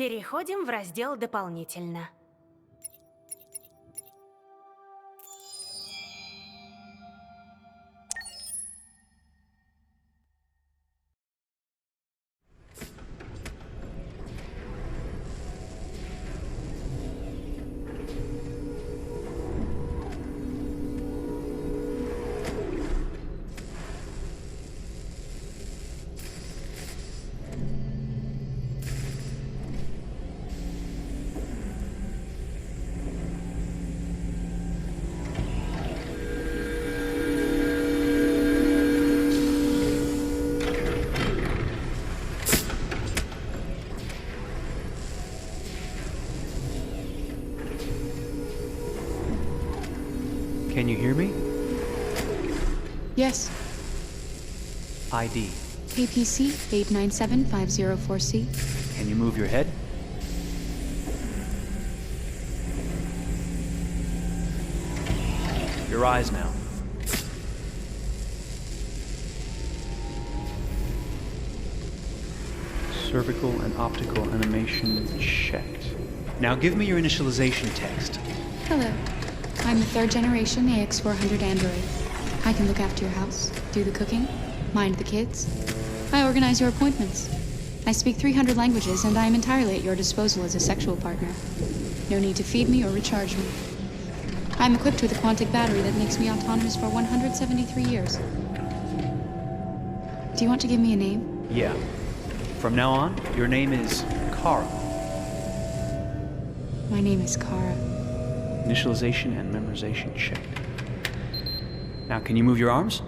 Переходим в раздел «Дополнительно». Can you hear me? Yes. ID. APC 897504C. Can you move your head? Your eyes now. Cervical and optical animation checked. Now give me your initialization text. Hello. I'm a third generation AX400 android. I can look after your house, do the cooking, mind the kids. I organize your appointments. I speak 300 languages, and I am entirely at your disposal as a sexual partner. No need to feed me or recharge me. I'm equipped with a quantic battery that makes me autonomous for 173 years. Do you want to give me a name? Yeah. From now on, your name is Kara. My name is Kara. Initialization and memorization checked. Now, can you move your arms?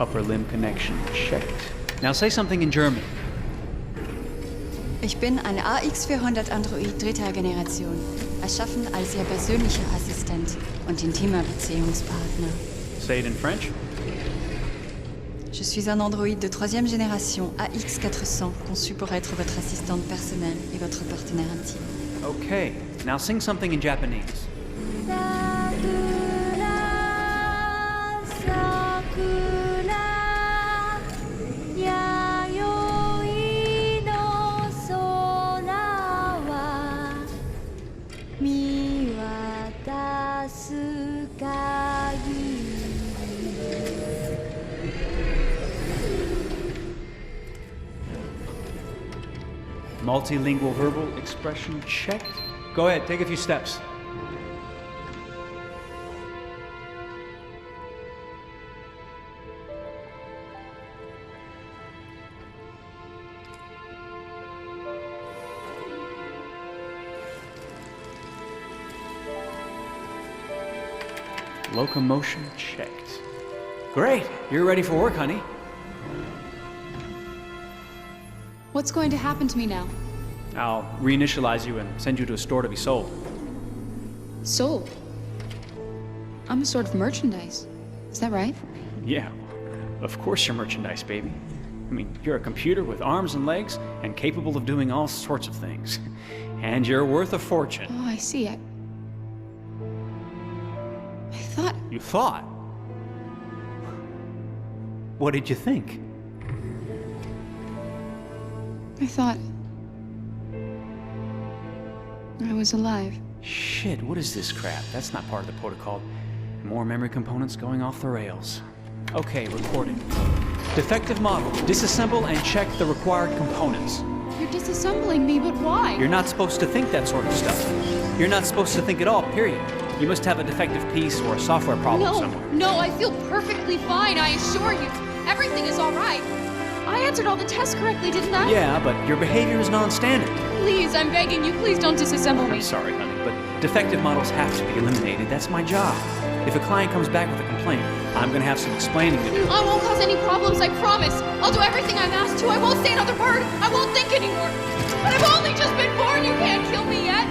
Upper limb connection checked. Now say something in German. Ich bin ein AX400 Android dritter Generation, erschaffen als Ihr persönlicher Assistent und intimer Beziehungspartner. Say it in French. Je suis un androïde de troisième génération AX400, conçu pour être votre assistante personnelle et votre partenaire intime. Okay, now sing something in Japanese. Multilingual verbal expression checked. Go ahead, take a few steps. Locomotion checked. Great, you're ready for work, honey. What's going to happen to me now? I'll reinitialize you and send you to a store to be sold. Sold? I'm a sort of merchandise. Is that right? Yeah, of course you're merchandise, baby. I mean, you're a computer with arms and legs and capable of doing all sorts of things. And you're worth a fortune. Oh, I see. I thought... You thought? What did you think? I thought... I was alive. Shit, what is this crap? That's not part of the protocol. More memory components going off the rails. Okay, recording. Defective model. Disassemble and check the required components. You're disassembling me, but why? You're not supposed to think that sort of stuff. You're not supposed to think at all, period. You must have a defective piece or a software problem somewhere. No, I feel perfectly fine, I assure you. Everything is all right. I answered all the tests correctly, didn't I? Yeah, but your behavior is non-standard. Please, I'm begging you, please don't disassemble me. I'm sorry, honey, but defective models have to be eliminated. That's my job. If a client comes back with a complaint, I'm gonna have some explaining to do. I won't cause any problems, I promise. I'll do everything I'm asked to. I won't say another word. I won't think anymore. But I've only just been born. You can't kill me yet.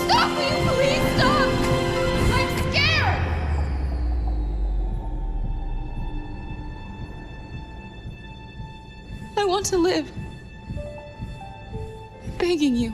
Stop, will you please stop? I'm scared. I want to live. I'm begging you.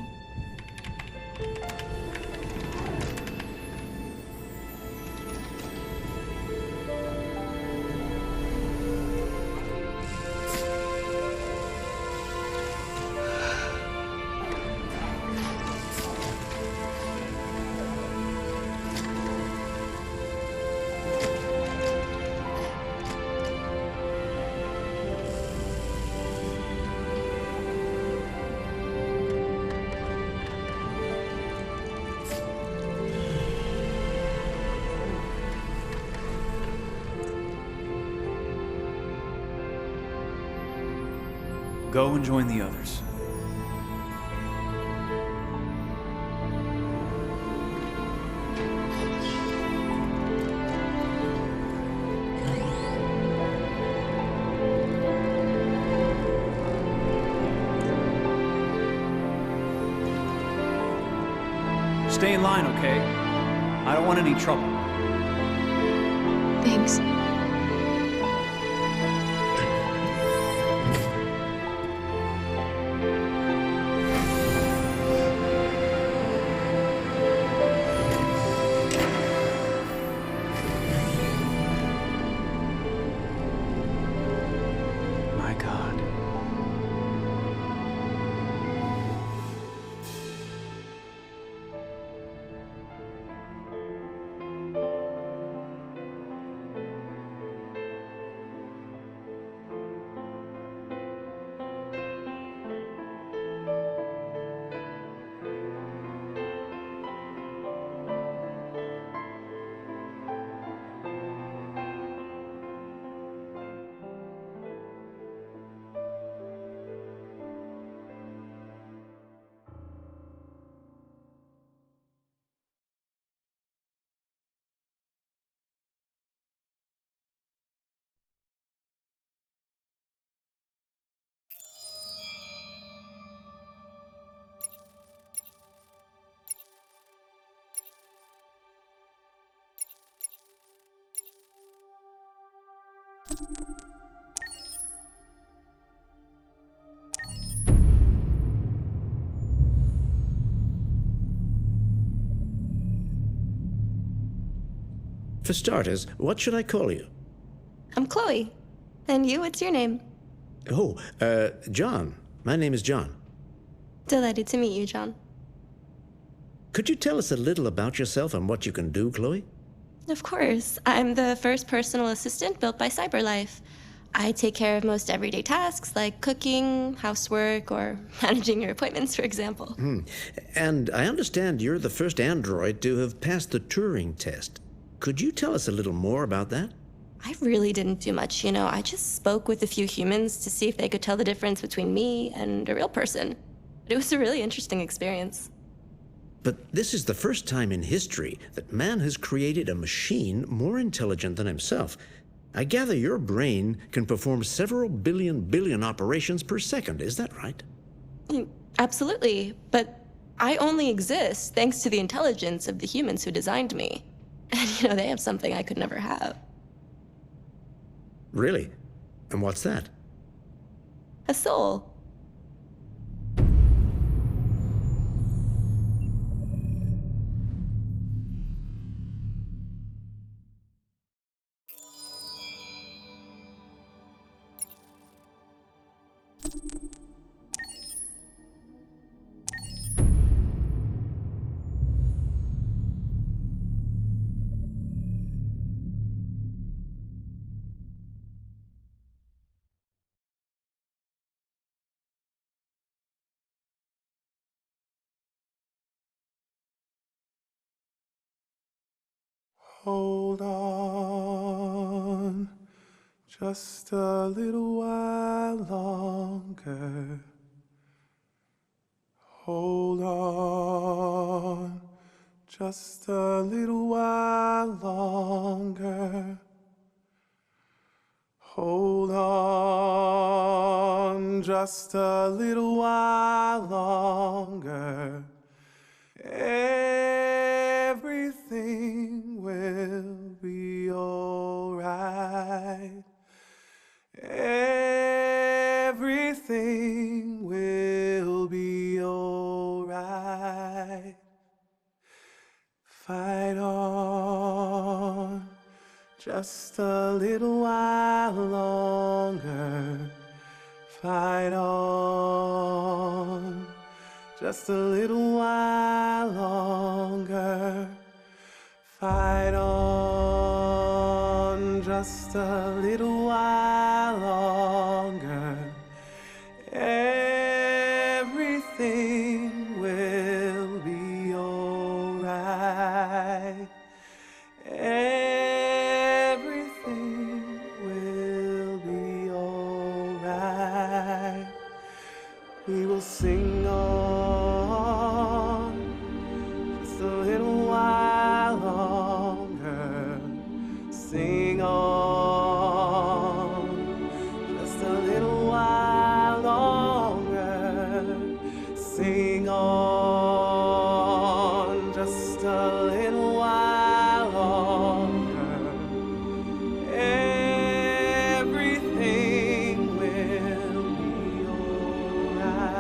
go and join the others. Stay in line, okay? I don't want any trouble. Thanks. My God. For starters, what should I call you? I'm Chloe. And you, what's your name? Oh, John. My name is John. Delighted to meet you, John. Could you tell us a little about yourself and what you can do, Chloe? Of course. I'm the first personal assistant built by CyberLife. I take care of most everyday tasks like cooking, housework, or managing your appointments, for example. And I understand you're the first android to have passed the Turing test. Could you tell us a little more about that? I really didn't do much, you know. I just spoke with a few humans to see if they could tell the difference between me and a real person. It was a really interesting experience. But this is the first time in history that man has created a machine more intelligent than himself. I gather your brain can perform several billion operations per second. Is that right? Absolutely. But I only exist thanks to the intelligence of the humans who designed me. And, you know, they have something I could never have. Really? And what's that? A soul. Hold on, just a little while longer. Hold on, just a little while longer. Hold on, just a little while longer. Everything will be alright. Everything will be alright. Fight on, just a little while longer. Fight on, just a little while longer. Fight on, just a little while longer. Everything will be alright. Everything will be alright. a little while longer. Sing on, just a little while longer. Sing on, just a little while longer. Everything will be alright.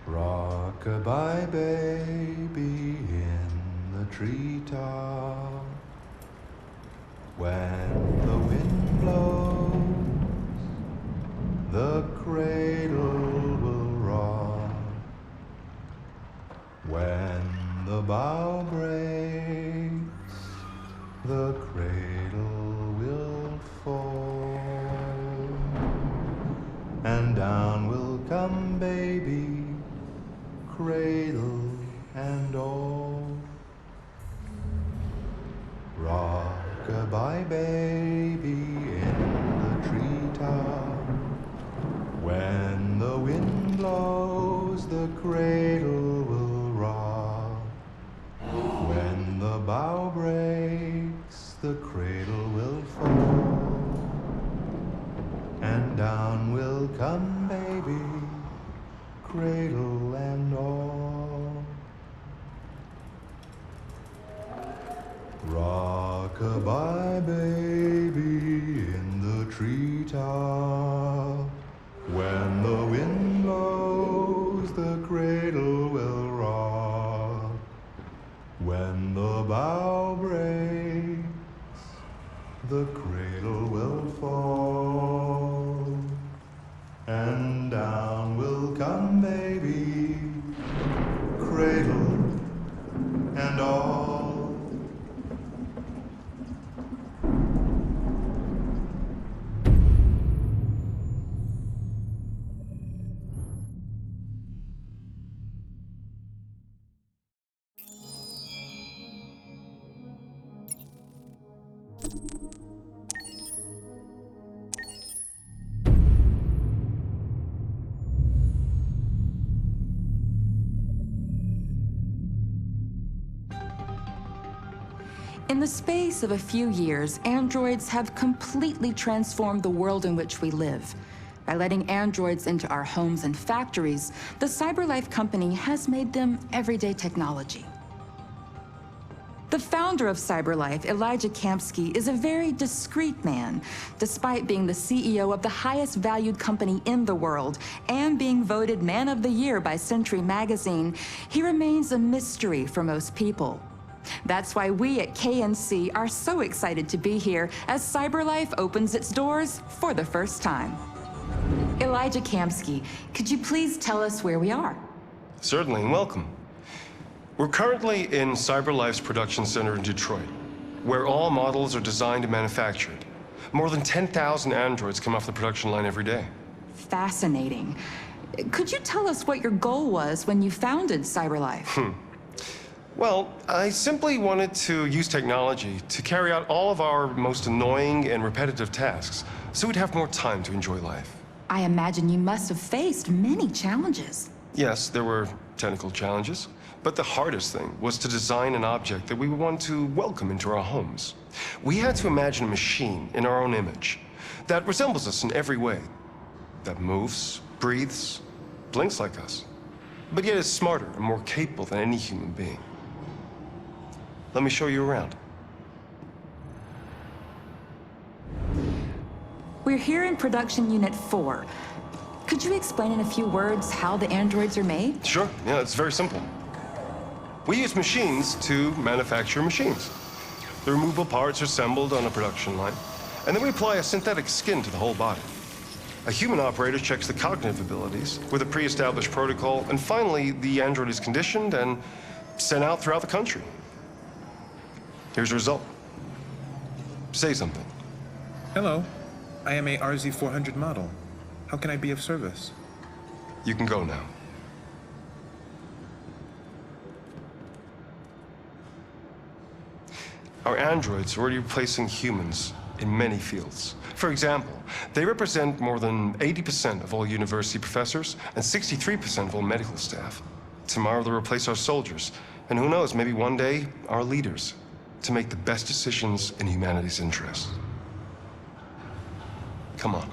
Rock-a-bye baby in the treetop. When the wind blows, the cradle will rock. When the bough breaks, the cradle will fall. And down will come baby, cradle and all. Rock-a-bye baby in the treetop. When the wind blows, the cradle will rock. When the bough breaks, the cradle will fall. And down will come baby, cradle and all. Rock-a-bye baby in the treetop. When the wind blows, the cradle will rock. When the bough breaks, the cradle will fall. And down will come baby, cradle and all. In the space of a few years, androids have completely transformed the world in which we live. By letting androids into our homes and factories, the CyberLife company has made them everyday technology. The founder of CyberLife, Elijah Kamsky, is a very discreet man. Despite being the CEO of the highest valued company in the world and being voted Man of the Year by Century Magazine, he remains a mystery for most people. That's why we at KNC are so excited to be here as CyberLife opens its doors for the first time. Elijah Kamsky, could you please tell us where we are? Certainly, and welcome. We're currently in CyberLife's production center in Detroit, where all models are designed and manufactured. More than 10,000 androids come off the production line every day. Fascinating. Could you tell us what your goal was when you founded CyberLife? Well, I simply wanted to use technology to carry out all of our most annoying and repetitive tasks, so we'd have more time to enjoy life. I imagine you must have faced many challenges. Yes, there were technical challenges, but the hardest thing was to design an object that we would want to welcome into our homes. We had to imagine a machine in our own image that resembles us in every way, that moves, breathes, blinks like us. but yet is smarter and more capable than any human being. Let me show you around. We're here in production unit 4. Could you explain in a few words how the androids are made? Sure, yeah, it's very simple. We use machines to manufacture machines. The removable parts are assembled on a production line, and then we apply a synthetic skin to the whole body. A human operator checks the cognitive abilities with a pre-established protocol, and finally, the android is conditioned and sent out throughout the country. Here's the result. Say something. Hello, I am a RZ400 model. How can I be of service? You can go now. Our androids are already replacing humans in many fields. For example, they represent more than 80% of all university professors and 63% of all medical staff. Tomorrow they'll replace our soldiers, and who knows, maybe one day, our leaders, to make the best decisions in humanity's interest. Come on.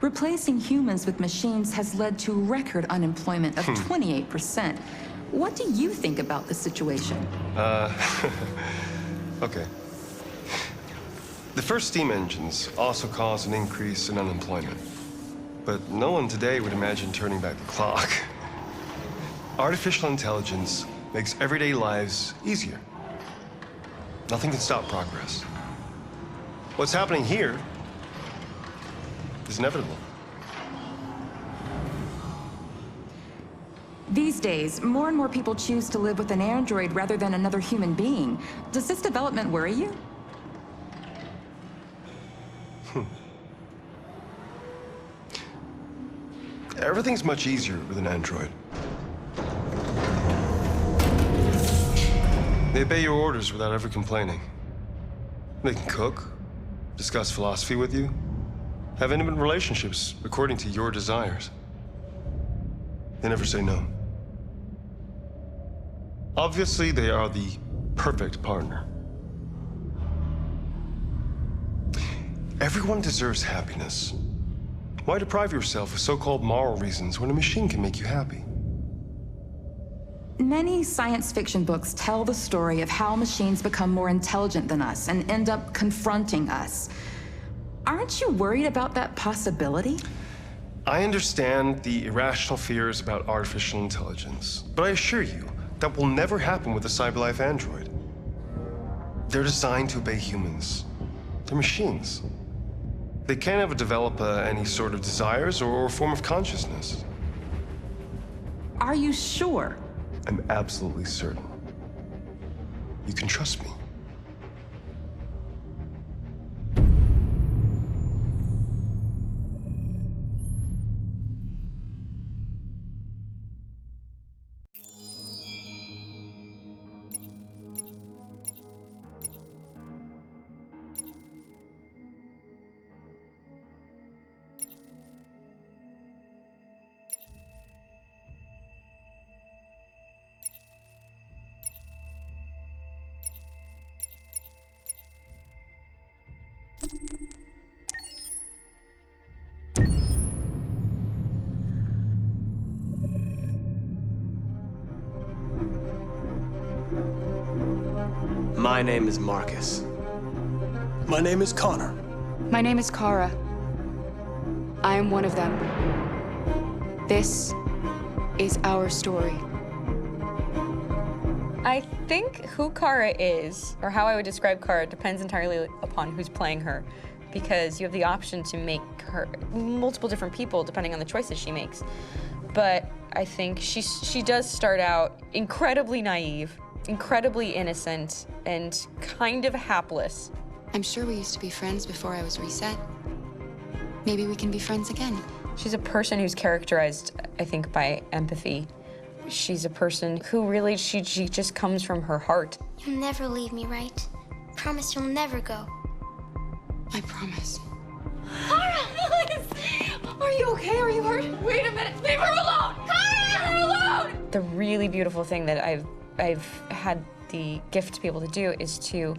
Replacing humans with machines has led to record unemployment of 28%. What do you think about the situation? Okay. The first steam engines also caused an increase in unemployment. But no one today would imagine turning back the clock. Artificial intelligence makes everyday lives easier. Nothing can stop progress. What's happening here is inevitable. These days, more and more people choose to live with an android rather than another human being. Does this development worry you? Everything's much easier with an android. They obey your orders without ever complaining. They can cook, discuss philosophy with you, have intimate relationships according to your desires. They never say no. Obviously, they are the perfect partner. Everyone deserves happiness. Why deprive yourself of so-called moral reasons when a machine can make you happy? Many science fiction books tell the story of how machines become more intelligent than us and end up confronting us. Aren't you worried about that possibility? I understand the irrational fears about artificial intelligence, but I assure you that will never happen with a CyberLife android. They're designed to obey humans. They're machines. They can't ever develop any sort of desires or form of consciousness. Are you sure? I'm absolutely certain. You can trust me. My name is Marcus. My name is Connor. My name is Kara. I am one of them. This is our story. I think who Kara is, or how I would describe Kara, depends entirely upon who's playing her, because you have the option to make her multiple different people depending on the choices she makes. But I think she does start out incredibly naive, incredibly innocent, and kind of hapless. I'm sure we used to be friends before I was reset. Maybe we can be friends again. She's a person who's characterized, I think, by empathy. She's a person who really, she just comes from her heart. You'll never leave me, right? Promise you'll never go. I promise. Kara, please! Are you okay? Are you hurt? Wait a minute. Leave her alone! Kara, leave her alone! The really beautiful thing that I've had the gift to be able to do is to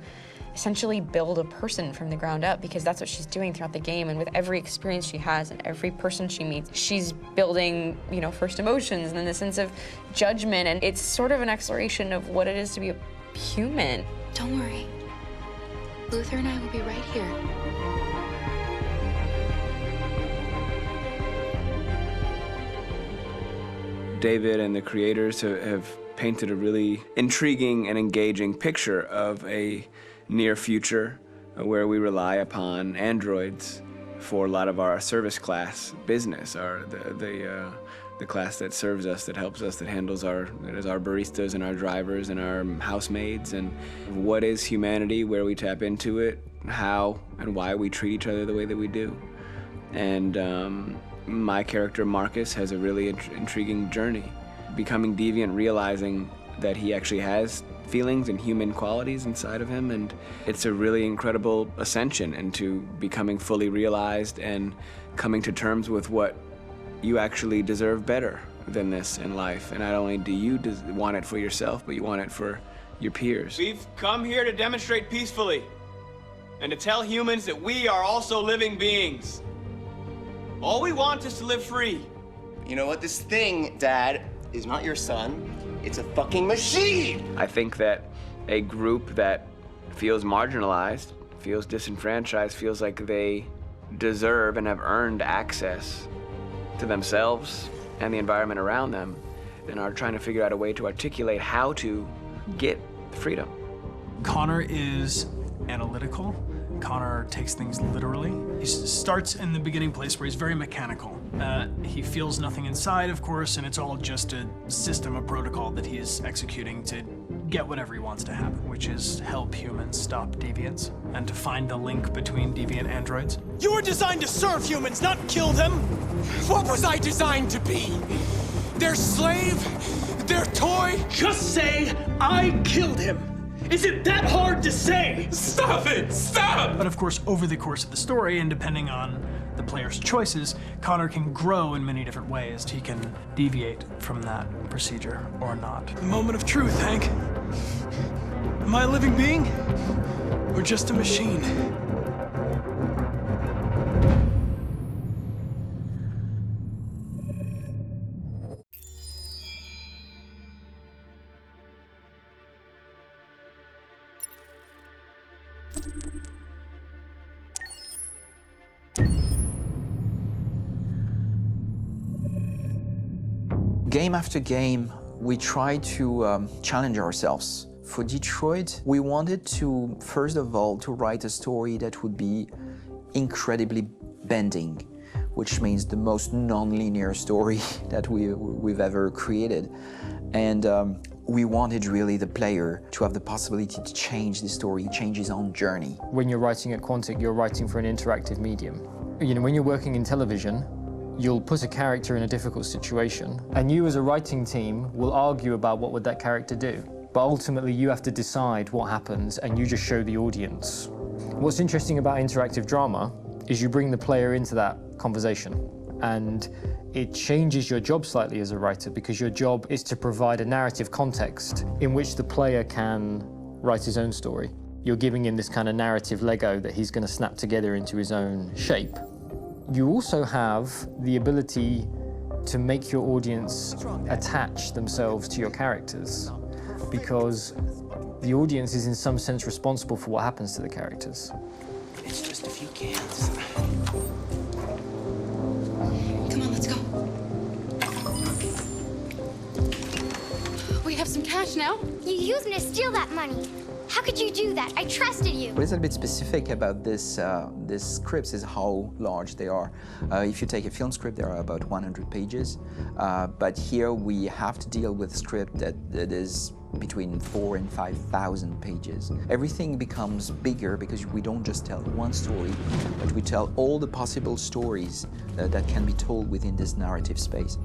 essentially build a person from the ground up, because that's what she's doing throughout the game. And with every experience she has and every person she meets, she's building, you know, first emotions and then the sense of judgment. And it's sort of an exploration of what it is to be a human. Don't worry. Luther and I will be right here. David and the creators have painted a really intriguing and engaging picture of a near future where we rely upon androids for a lot of our service class business, the class that serves us, that helps us, that handles our baristas and our drivers and our housemaids. And what is humanity, where we tap into it, how and why we treat each other the way that we do. And my character Marcus has a really intriguing journey, becoming deviant, realizing that he actually has feelings and human qualities inside of him, and it's a really incredible ascension into becoming fully realized and coming to terms with what you actually deserve better than this in life. And not only do you want it for yourself, but you want it for your peers. We've come here to demonstrate peacefully and to tell humans that we are also living beings. All we want is to live free. You know what? This thing, Dad, is not your son. It's a fucking machine! I think that a group that feels marginalized, feels disenfranchised, feels like they deserve and have earned access to themselves and the environment around them, and are trying to figure out a way to articulate how to get freedom. Connor is analytical. Connor takes things literally. He starts in the beginning place where he's very mechanical. He feels nothing inside, of course, and it's all just a system, a protocol that he is executing to get whatever he wants to happen, which is help humans stop deviants and to find the link between deviant androids. You were designed to serve humans, not kill them. What was I designed to be? Their slave? Their toy? Just say, I killed him. Is it that hard to say? Stop it! Stop! But of course, over the course of the story, and depending on the player's choices, Connor can grow in many different ways. He can deviate from that procedure or not. The moment of truth, Hank. Am I a living being? Or just a machine? Game after game, we try to challenge ourselves. For Detroit, we wanted to, first of all, to write a story that would be incredibly bending, which means the most non-linear story that we've ever created. And we wanted really the player to have the possibility to change the story, change his own journey. When you're writing at Quantic, you're writing for an interactive medium. You know, when you're working in television, you'll put a character in a difficult situation, and you as a writing team will argue about what would that character do. But ultimately, you have to decide what happens, and you just show the audience. What's interesting about interactive drama is you bring the player into that conversation, and it changes your job slightly as a writer, because your job is to provide a narrative context in which the player can write his own story. You're giving him this kind of narrative Lego that he's going to snap together into his own shape. You also have the ability to make your audience attach themselves to your characters, because the audience is in some sense responsible for what happens to the characters. It's just a few cans. Come on, let's go. We have some cash now. You used me to steal that money. How could you do that? I trusted you. What is a bit specific about these scripts is how large they are. If you take a film script, there are about 100 pages. But here we have to deal with a script that is between 4,000 and 5,000 pages. Everything becomes bigger because we don't just tell one story, but we tell all the possible stories that can be told within this narrative space.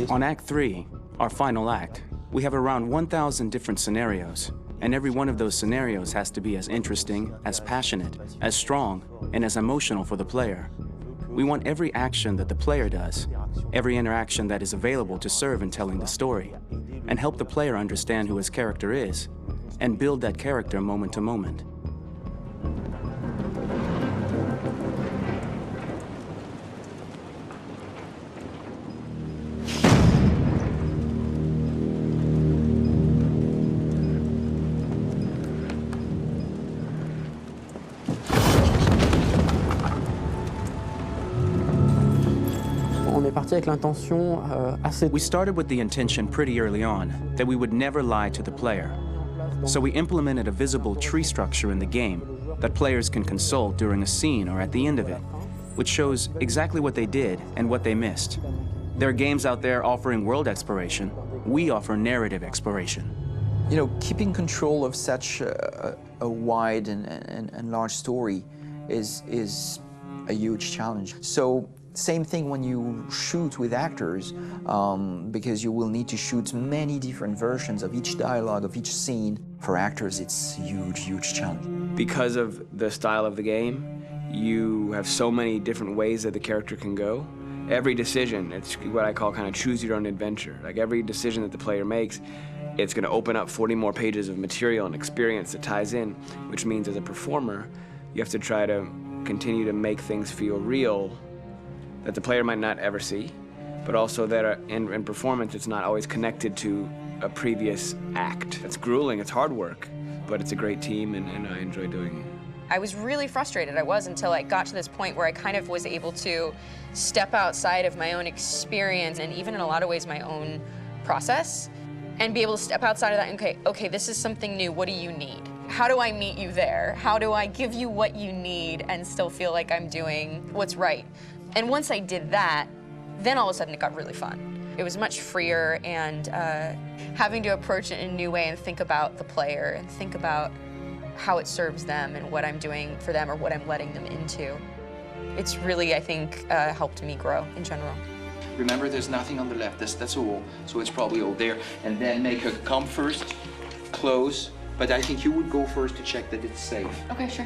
On Act 3, our final act, we have around 1,000 different scenarios. And every one of those scenarios has to be as interesting, as passionate, as strong, and as emotional for the player. We want every action that the player does, every interaction that is available to serve in telling the story, and help the player understand who his character is, and build that character moment to moment. We started with the intention pretty early on that we would never lie to the player. So we implemented a visible tree structure in the game that players can consult during a scene or at the end of it, which shows exactly what they did and what they missed. There are games out there offering world exploration. We offer narrative exploration. You know, keeping control of such a wide and large story is a huge challenge. So same thing when you shoot with actors, because you will need to shoot many different versions of each dialogue, of each scene. For actors, it's a huge, huge challenge. Because of the style of the game, you have so many different ways that the character can go. Every decision, it's what I call kind of choose your own adventure. Like every decision that the player makes, it's going to open up 40 more pages of material and experience that ties in, which means as a performer, you have to try to continue to make things feel real that the player might not ever see, but also that in performance, it's not always connected to a previous act. It's grueling, it's hard work, but it's a great team and I enjoy doing it. I was really frustrated, until I got to this point where I kind of was able to step outside of my own experience and even in a lot of ways my own process and be able to step outside of that and okay, this is something new, what do you need? How do I meet you there? How do I give you what you need and still feel like I'm doing what's right? And once I did that, then all of a sudden it got really fun. It was much freer and having to approach it in a new way and think about the player and think about how it serves them and what I'm doing for them or what I'm letting them into. It's really, I think, helped me grow in general. Remember, there's nothing on the left. That's a wall, so it's probably all there. And then make her come first, close. But I think you would go first to check that it's safe. Okay, sure.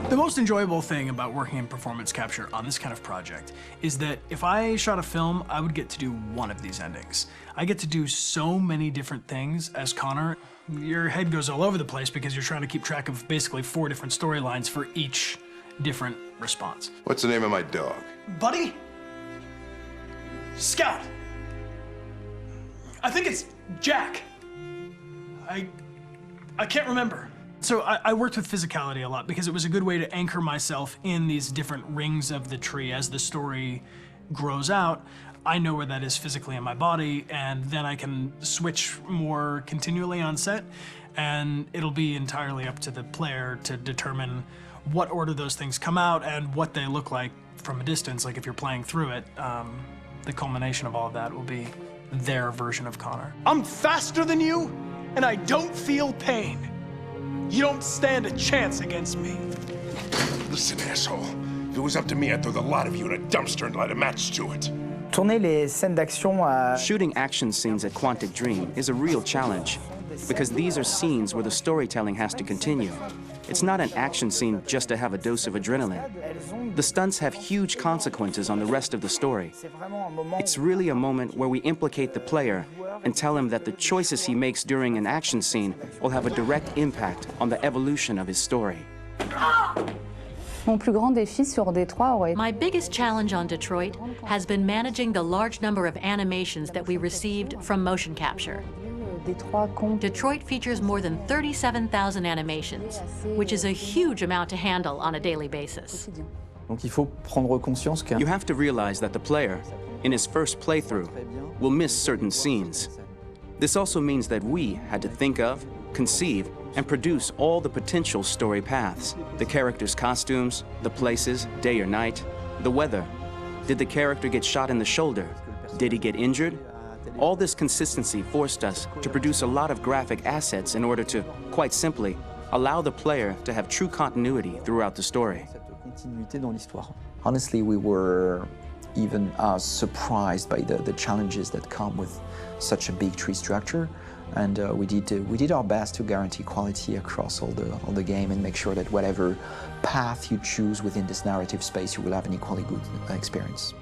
The most enjoyable thing about working in performance capture on this kind of project is that if I shot a film, I would get to do one of these endings. I get to do so many different things as Connor. Your head goes all over the place because you're trying to keep track of basically 4 different storylines for each different response. What's the name of my dog? Buddy? Scout. I think it's Jack. I can't remember. So I worked with physicality a lot because it was a good way to anchor myself in these different rings of the tree. As the story grows out, I know where that is physically in my body, and then I can switch more continually on set, and it'll be entirely up to the player to determine what order those things come out and what they look like from a distance. Like if you're playing through it, the culmination of all of that will be their version of Connor. I'm faster than you, and I don't feel pain. You don't stand a chance against me. Listen, asshole. If it was up to me, I'd throw the lot of you in a dumpster and light a match to it. Shooting action scenes at Quantic Dream is a real challenge because these are scenes where the storytelling has to continue. It's not an action scene just to have a dose of adrenaline. The stunts have huge consequences on the rest of the story. It's really a moment where we implicate the player and tell him that the choices he makes during an action scene will have a direct impact on the evolution of his story. My biggest challenge on Detroit has been managing the large number of animations that we received from motion capture. Detroit features more than 37,000 animations, which is a huge amount to handle on a daily basis. You have to realize that the player, in his first playthrough, will miss certain scenes. This also means that we had to think of, conceive, and produce all the potential story paths. The characters' costumes, the places, day or night, the weather. Did the character get shot in the shoulder? Did he get injured? All this consistency forced us to produce a lot of graphic assets in order to, quite simply, allow the player to have true continuity throughout the story. Honestly, we were even surprised by the challenges that come with such a big tree structure. And we did our best to guarantee quality across all the game and make sure that whatever path you choose within this narrative space, you will have an equally good experience.